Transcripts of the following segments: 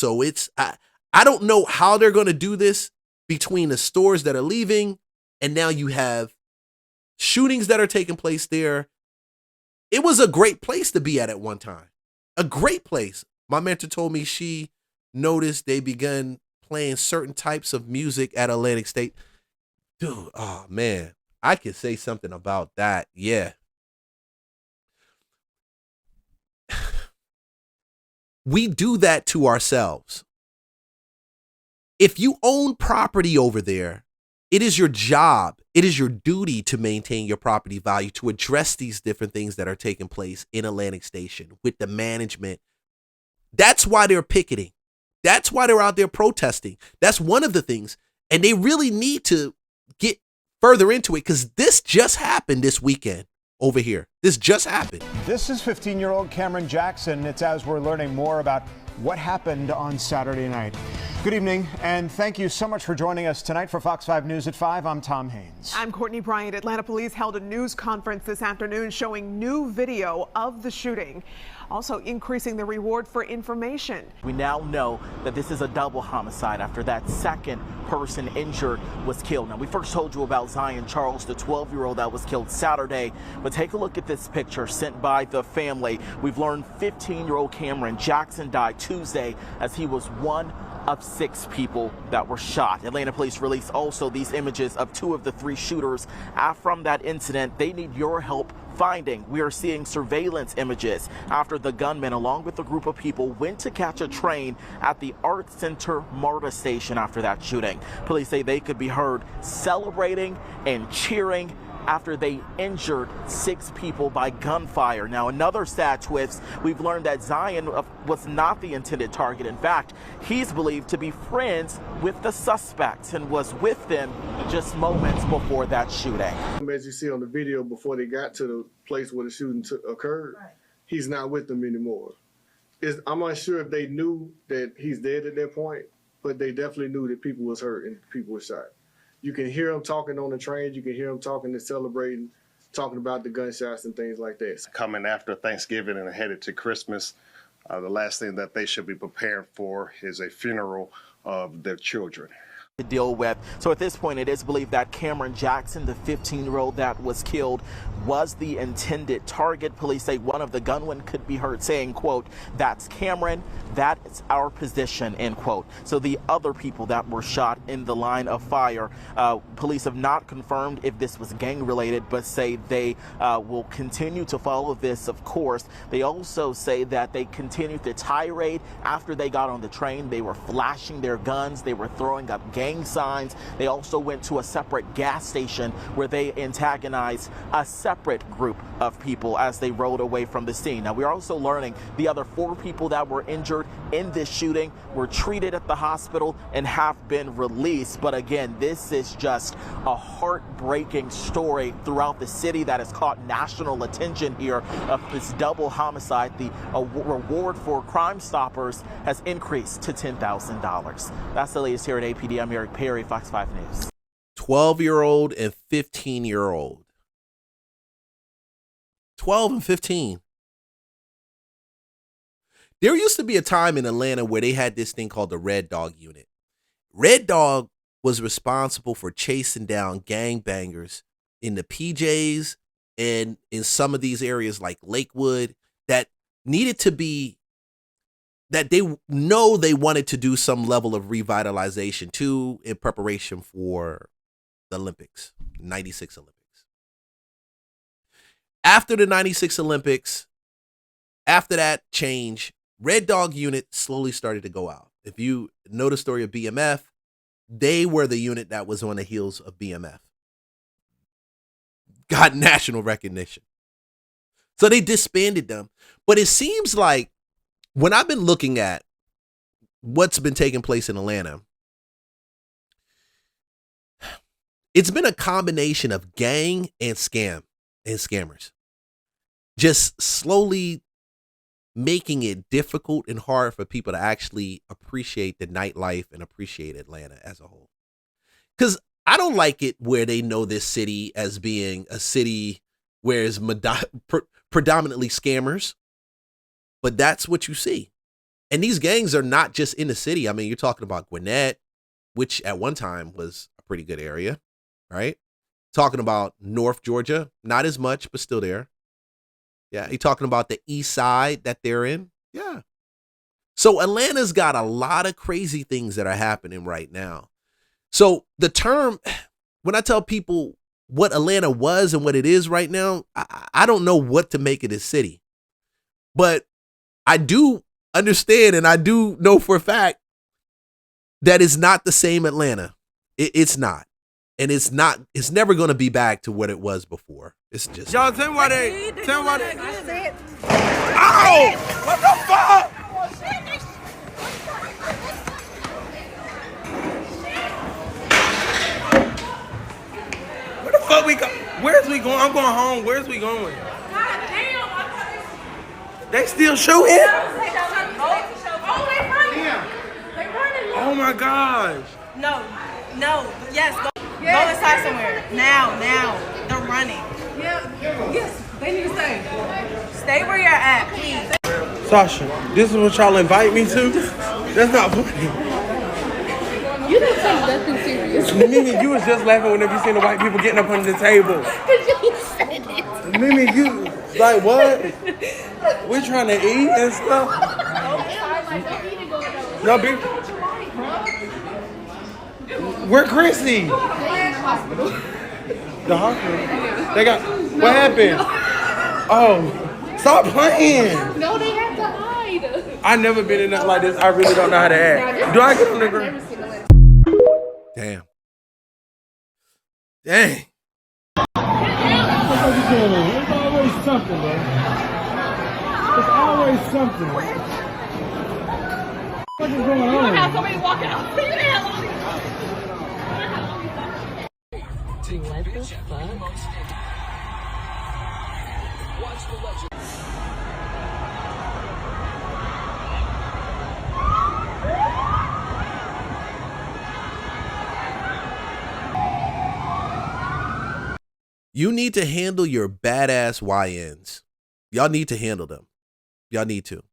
So I don't know how they're going to do this between the stores that are leaving, and now you have shootings that are taking place there. It was a great place to be at one time. A great place. My mentor told me she noticed they begun playing certain types of music at Atlantic State. Dude, oh man, I could say something about that. Yeah. We do that to ourselves. If you own property over there, it is your job, it is your duty to maintain your property value, to address these different things that are taking place in Atlantic Station with the management. That's why they're picketing. That's why they're out there protesting. That's one of the things. And they really need to get further into it because this just happened this weekend over here. This just happened. This is 15-year-old Cameron Jackson. It's as we're learning more about what happened on Saturday night. Good evening, and thank you so much for joining us tonight for Fox 5 News at 5. I'm Tom Haynes. I'm Courtney Bryant. Atlanta police held a news conference this afternoon showing new video of the shooting, also increasing the reward for information. We now know that this is a double homicide after that second person injured was killed. Now, we first told you about Zion Charles, the 12-year-old that was killed Saturday, but take a look at this picture sent by the family. We've learned 15-year-old Cameron Jackson died Tuesday as he was one of 6 people that were shot. Atlanta police released also these images of 2 of the 3 shooters from that incident. They need your help finding. We are seeing surveillance images after the gunman, along with a group of people, went to catch a train at the Art Center MARTA station after that shooting. Police say they could be heard celebrating and cheering after they injured 6 people by gunfire. Now, another sad twist, we've learned that Zion was not the intended target. In fact, he's believed to be friends with the suspects and was with them just moments before that shooting. As you see on the video, before they got to the place where the shooting occurred, he's not with them anymore. I'm not sure if they knew that he's dead at that point, but they definitely knew that people was hurt and people were shot. You can hear them talking on the train. You can hear them talking and celebrating, talking about the gunshots and things like that. Coming after Thanksgiving and headed to Christmas, the last thing that they should be preparing for is a funeral of their children. To deal with. So at this point, it is believed that Cameron Jackson, the 15-year-old that was killed, was the intended target. Police say one of the gunmen could be heard saying, quote, "That's Cameron, that's our position," end quote. So the other people that were shot in the line of fire, police have not confirmed if this was gang related, but say they will continue to follow this, of course. They also say that they continued to tirade after they got on the train. They were flashing their guns. They were throwing up gang signs. They also went to a separate gas station where they antagonized a separate group of people as they rode away from the scene. Now, we're also learning the other 4 people that were injured in this shooting were treated at the hospital and have been released. But again, this is just a heartbreaking story throughout the city that has caught national attention here of this double homicide. The reward for Crime Stoppers has increased to $10,000. That's the latest here at APD. I'm Eric Perry, Fox 5 News. 12-year-old and 15-year-old. 12 and 15. There used to be a time in Atlanta where they had this thing called the Red Dog Unit. Red Dog was responsible for chasing down gangbangers in the PJs and in some of these areas like Lakewood that needed to be, that they know they wanted to do some level of revitalization too in preparation for the Olympics, 96 Olympics. After the 96 Olympics, after that change, Red Dog Unit slowly started to go out. If you know the story of BMF, they were the unit that was on the heels of BMF. Got national recognition. So they disbanded them. But it seems like when I've been looking at what's been taking place in Atlanta, it's been a combination of gang and scammers. Just slowly making it difficult and hard for people to actually appreciate the nightlife and appreciate Atlanta as a whole. Because I don't like it where they know this city as being a city where it's predominantly scammers, but that's what you see. And these gangs are not just in the city. I mean, you're talking about Gwinnett, which at one time was a pretty good area, right? Talking about North Georgia, not as much, but still there. Yeah, you're talking about the east side that they're in. Yeah. So Atlanta's got a lot of crazy things that are happening right now. So the term, when I tell people what Atlanta was and what it is right now, I don't know what to make of this city. But I do understand, and I do know for a fact that it's not the same Atlanta. It's not. And it's never going to be back to what it was before. It's just. Y'all, tell me why they. Ow! What the fuck? Where the fuck we go? Where's we going? I'm going home. Where's we going? They still shooting? Oh my gosh. No, yes, go inside somewhere. Now, they're running. Yes, they need to stay. Stay where you're at, please. Sasha, this is what y'all invite me to? That's not funny. You don't take nothing serious. Mimi, you was just laughing whenever you seen the white people getting up under the table. Because you said it. Mimi, you, like what? We trying to eat and stuff? No, big. Where Chrissy? The hospital. They got, what happened? Oh, stop playing. No, they have to hide. I never been in nothing like this. I really don't know how to act. Do I get on the ground? Damn. There's always something, bro. There's always something. What is going on? Have somebody walk out. What the fuck? You need to handle your badass YNs. Y'all need to handle them. Y'all need to.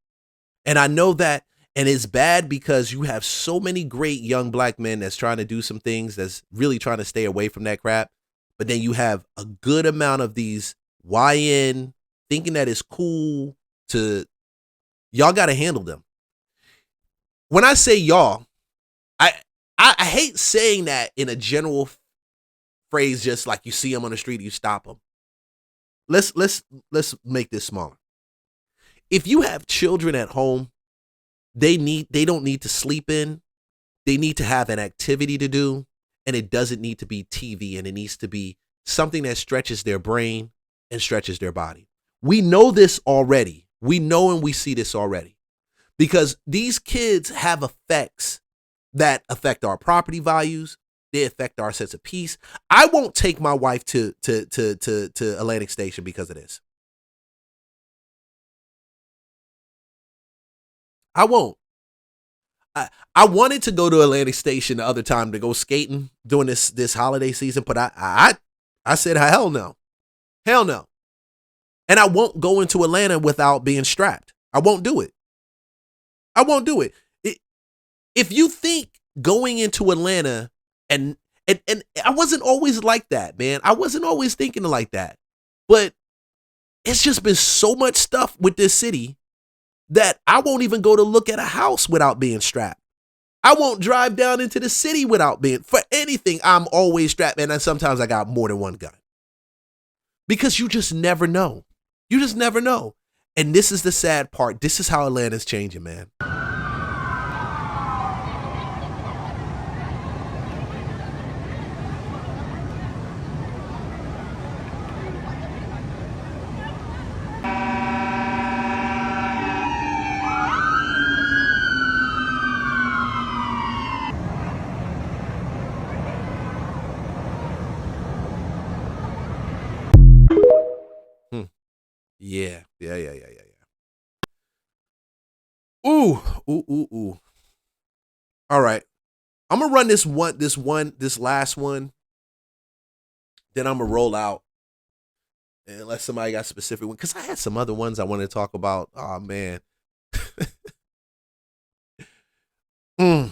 And I know that, and it's bad because you have so many great young black men that's trying to do some things that's really trying to stay away from that crap. But then you have a good amount of these YN thinking that it's cool to, y'all got to handle them. When I say y'all, I hate saying that in a general phrase, just like you see them on the street, you stop them. Let's make this smaller. If you have children at home, they don't need to sleep in. They need to have an activity to do, and it doesn't need to be TV, and it needs to be something that stretches their brain and stretches their body. We know this already. We know and we see this already because these kids have effects that affect our property values. They affect our sense of peace. I won't take my wife to Atlantic Station because of this. I won't. I wanted to go to Atlantic Station the other time to go skating during this holiday season, but I said hell no. Hell no. And I won't go into Atlanta without being strapped. I won't do it. I won't do it. If you think going into Atlanta and I wasn't always like that, man. I wasn't always thinking like that. But it's just been so much stuff with this city that I won't even go to look at a house without being strapped. I won't drive down into the city without being, for anything, I'm always strapped. And then sometimes I got more than one gun. Because you just never know. You just never know. And this is the sad part. This is how Atlanta's changing, man. Yeah. Ooh. All right. I'm gonna run this last one. Then I'm gonna roll out. Unless somebody got specific one. Because I had some other ones I wanted to talk about. Oh man.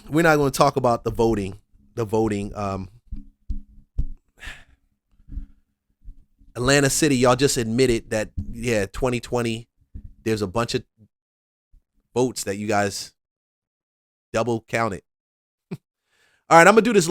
we're not going to talk about the voting. Atlanta City, y'all just admitted that, 2020, there's a bunch of votes that you guys double counted. All right, I'm going to do this.